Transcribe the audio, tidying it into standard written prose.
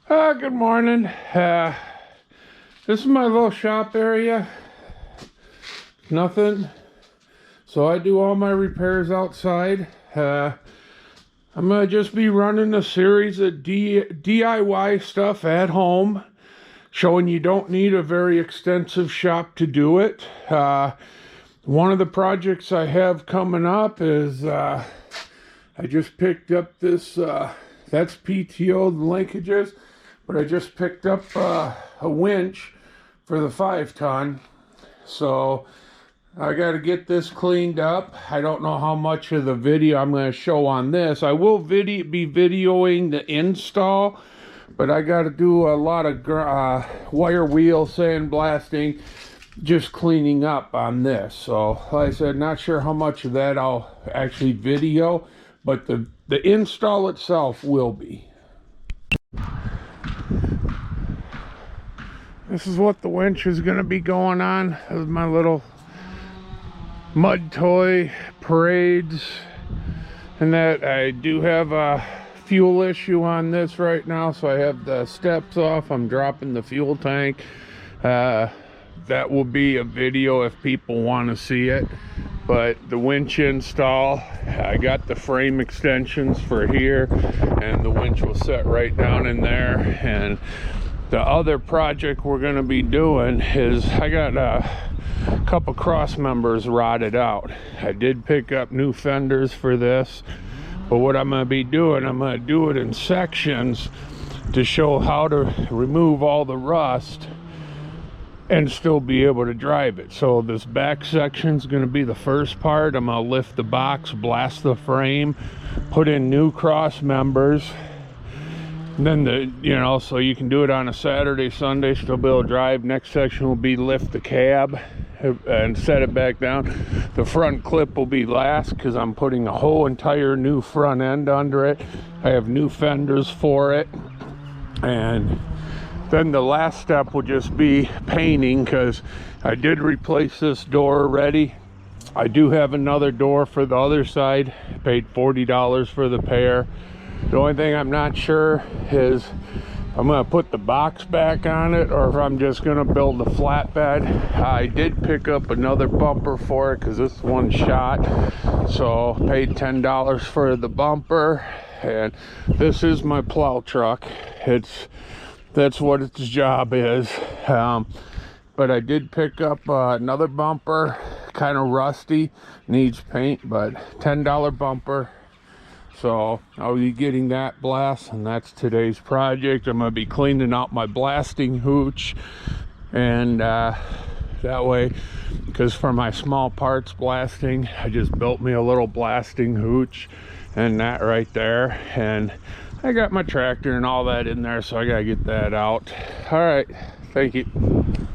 Good morning. This is my little shop area. Nothing. So I do all my repairs outside. I'm going to just be running a series of DIY stuff at home, showing you don't need a very extensive shop to do it. One of the projects I have coming up is I just picked up this, that's PTO, the linkages, but I just picked up a winch for the 5-ton. So I got to get this cleaned up. I don't know how much of the video I'm going to show on this. I will be videoing the install, but I got to do a lot of wire wheel sandblasting, just cleaning up on this. So like I said, not sure how much of that I'll actually video, but the install itself will be. This is what the winch is going to be going on. This is my little mud toy parades, and that I do have a fuel issue on this right now, so I have the steps off. I'm dropping the fuel tank. That will be a video if people want to see it. But the winch install, I got the frame extensions for here, and the winch will set right down in there. And the other project we're going to be doing is I got a couple cross members rotted out. I did pick up new fenders for this, but what I'm going to be doing, I'm going to do it in sections to show how to remove all the rust and still be able to drive it. So this back section is going to be the first part. I'm going to lift the box, blast the frame, put in new cross members. And then so you can do it on a Saturday, Sunday, still be able to drive. Next section will be lift the cab and set it back down. The front clip will be last because I'm putting a whole entire new front end under it. I have new fenders for it. And then the last step will just be painting, because I did replace this door already. I do have another door for the other side. I paid $40 for the pair. The only thing I'm not sure is if I'm going to put the box back on it or if I'm just going to build a flatbed. I did pick up another bumper for it because this one's shot. So paid $10 for the bumper. And this is my plow truck. That's what its job is. But I did pick up another bumper, kind of rusty, needs paint, but $10 bumper. So I'll be getting that blast, and that's today's project. I'm going to be cleaning out my blasting hooch, and that way, because for my small parts blasting, I just built me a little blasting hooch, and that right there. And I got my tractor and all that in there, so I got to get that out. All right, thank you.